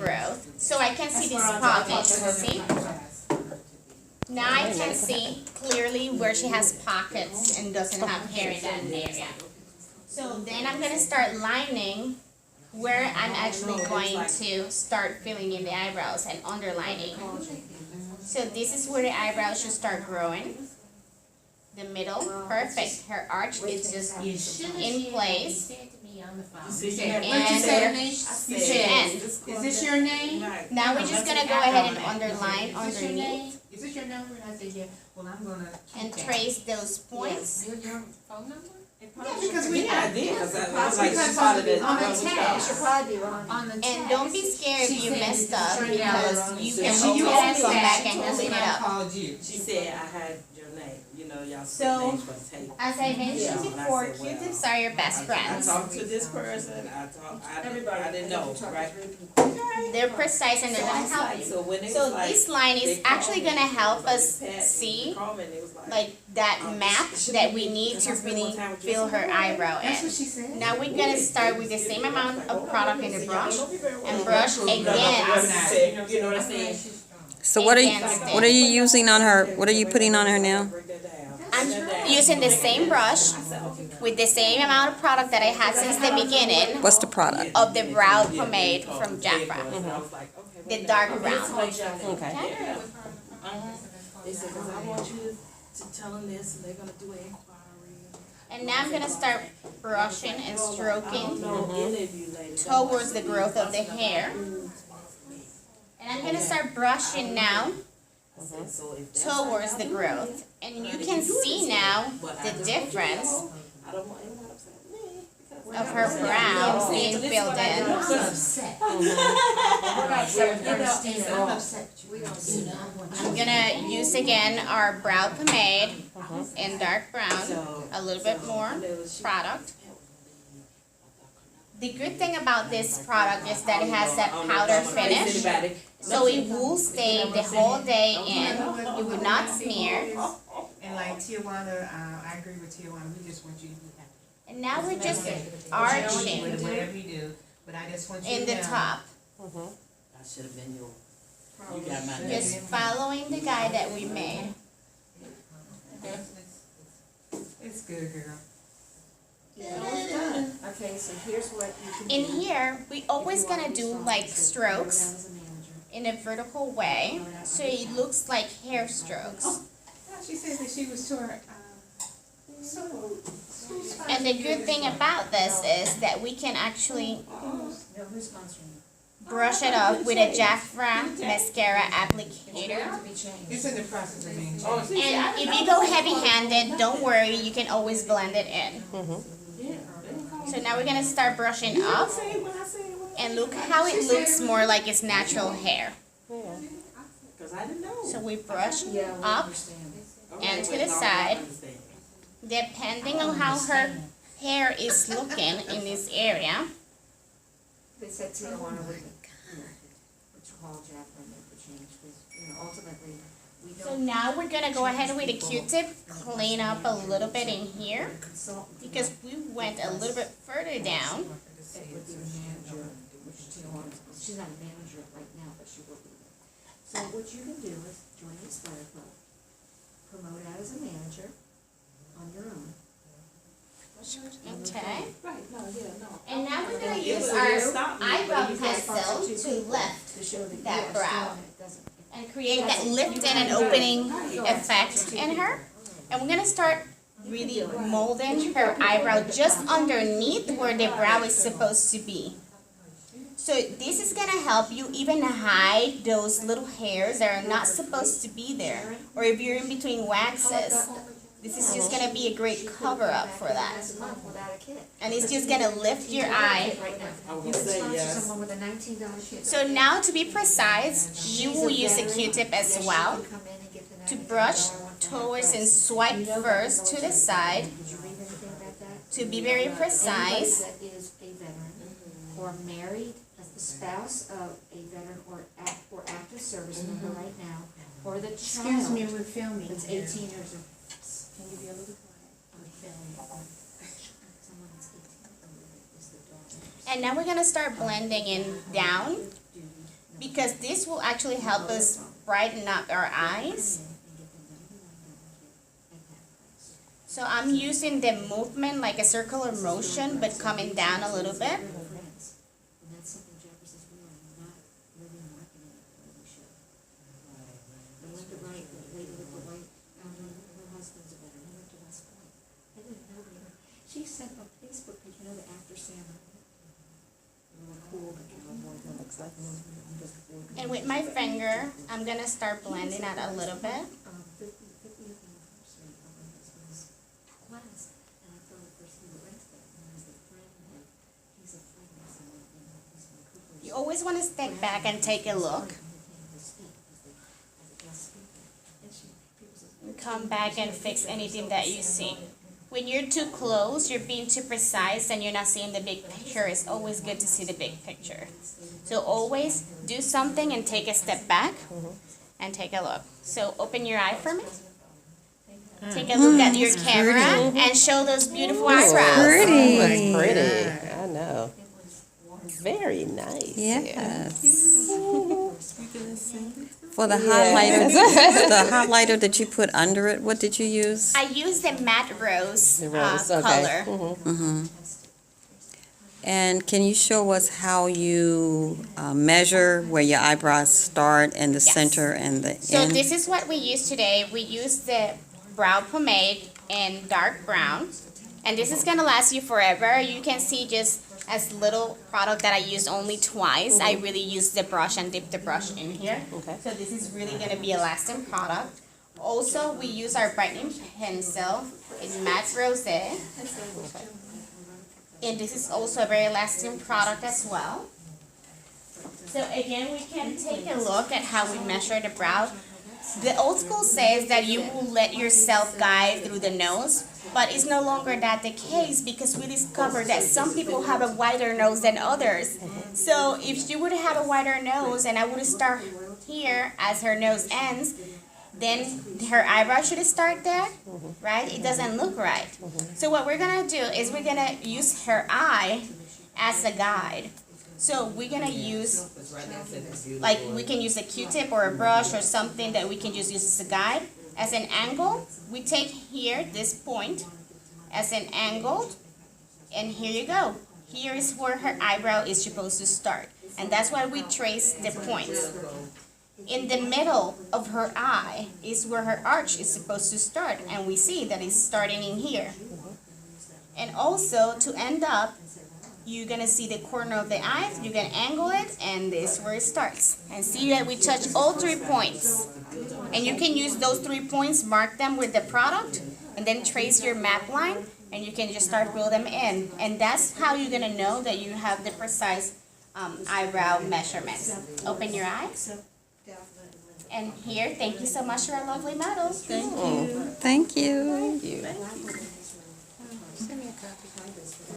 growth. So I can see these pockets, see? Now I can see clearly where she has pockets and doesn't have hair in that area. So then I'm going to start lining where I'm actually going to start filling in the eyebrows and underlining. So this is where the eyebrows should start growing. The middle, perfect. Her arch is just in place. What you say? Is this your name? Now we're just going to go ahead and underline underneath. Is this your number? And I said, yeah. Well, I'm gonna and trace those points. Your phone number? Yeah, because we had this. On the tag. Should probably be wrong. On the tag. And don't be scared if you messed up because you can She always come said- back she and told clean me it I up. called you. She said I had your name. You know, y'all So, names for tape. As I mentioned Yeah. before, And I said, well, Q-tips are your best I friends. talked to this person. I didn't know, right? They're precise and they're going to help you. So when it was So like, this line is they called actually me, going to help like, us Pat, see they called me and they was like that map that we need to really fill her eyebrow That's what in. she said. Now we're going to start with the same amount of product in the brush and brush again. You know what I'm saying? So what are you using on her? What are you putting on her now? Break that down. I'm using the same brush with the same amount of product that I had since the beginning What's the product? of the brow pomade from Jafra, I was like, okay. the dark brown. Okay. They said, because I want you to tell them this, and they're gonna do an inquiry. And now I'm going to start brushing and stroking No interview, lady. towards the growth of the hair. And I'm going to start brushing now So if that's towards the growth. And you can see now the difference I don't want anyone upset with me. because of her brow being filled in. I'm upset. I'm upset. We don't see that. I'm gonna use again our brow pomade in dark brown, a little bit more product. The good thing about this product is that it has that powder finish, so it will stay the whole day in. It would not smear. And like Tijuana, I agree with Tijuana. We just want you to be happy. And now we're just With arching whatever you do, but I just want you in to the know. top, I should have been your, you got my name. just following the guide that we made. It's good, girl. Okay, so here's what you can do. In here, we always gonna do like strokes in a vertical way, so it looks like hair strokes. She said that she was sore. And the good thing about this is that we can actually No, who's sponsoring? brush it off with a Jafra mascara applicator. To be changed. It's in the process of being changed. And if you go heavy-handed, don't worry, you can always blend it in. So now we're gonna start brushing up, and look how it looks more like it's natural hair. Because I didn't know. So we brush Yeah, we up understand. and to the side, depending on how her hair is looking in this area. They said Tijuana would, which call Jafra and make the change, because, ultimately, we So don't now we're gonna go ahead with a Q-tip, clean up a little bit in here, consult. because we went a little bit further down. It would be the manager, which Tijuana, she's not a manager right now, but she will be. So what you can do is join the Aspire Club, promote out as a manager on your own. Okay. Right, no, yeah, no. And now we're gonna Yeah, use but you stop our me, eyebrow but you pencil to lift To show that that you are brow. still, it doesn't. and create that lifting and opening effect in her. And we're gonna start really molding her eyebrow just underneath where the brow is supposed to be. So this is gonna help you even hide those little hairs that are not supposed to be there. Or if you're in between waxes, this is just gonna be a great cover up for that. Last month without a kit. And it's just gonna lift your eye. Right now. I You would can say sponsor yes. someone with a $19 kit. So now to be precise, you will use a Q-tip as well to brush towards and swipe first to the side Did you read anything about that? to be very Anybody precise. that is a veteran or married as the spouse of a veteran or active service member right now, or the child. Excuse me, we're filming. That's here. 18 years of. Can you be a little quiet? Someone that's 18 is the daughter. And now we're gonna start blending in down because this will actually help us brighten up our eyes. So I'm using the movement like a circular motion, but coming down a little bit. And that's something Jafra says we are not really marketing it the way we should. The one to right, the lady with the white, her husband's a veteran, he went to West Point. I didn't know that. She sent on Facebook page, you know, the after Santa. Really cool, the cowboy, that looks like. And with my finger, I'm gonna start blending out a little bit. 50th anniversary of my husband's class, and I thought at first he would rent that, and I was a friend, and he's a friend of someone in he's from Cooper's. You always want to step back and take a look. Come back and fix anything that you see. When you're too close, you're being too precise and you're not seeing the big picture. It's always good to see the big picture. So always do something and take a step back and take a look. So open your eye for me. Take a look at your camera and show those beautiful eyebrows. Pretty. That's pretty. I know. Very nice. Yes. For the highlighter, the highlighter that you put under it, what did you use? I use the matte rose, The rose, okay. color. Mm-hmm. And can you show us how you measure where your eyebrows start and the Yes. center and the So end? this is what we use today. We use the brow pomade in dark brown. And this is going to last you forever. You can see just as little product that I used only twice. I really used the brush and dipped the brush in here. Okay. So this is really going to be a lasting product. Also, we use our brightening pencil in matte rose. And this is also a very lasting product as well. So again, we can take a look at how we measure the brow. The old school says that you will let yourself guide through the nose, but it's no longer that the case because we discovered that some people have a wider nose than others. So if she would have a wider nose and I would start here as her nose ends, then her eyebrow should start there, right? It doesn't look right. So what we're gonna do is we're gonna use her eye as a guide. So we're gonna use, like we can use a Q-tip or a brush or something that we can just use as a guide. As an angle, we take here, this point, as an angle, and here you go. Here is where her eyebrow is supposed to start. And that's why we trace the points. In the middle of her eye is where her arch is supposed to start, and we see that it's starting in here. And also, to end up, you're gonna see the corner of the eye, you're gonna angle it, and this is where it starts. And see that we touch all 3 points. And you can use those 3 points, mark them with the product, and then trace your map line, and you can just start fill them in. And that's how you're gonna know that you have the precise eyebrow measurements. Open your eyes. And here, thank you so much for our lovely medals. Thank you. Thank you. Thank you.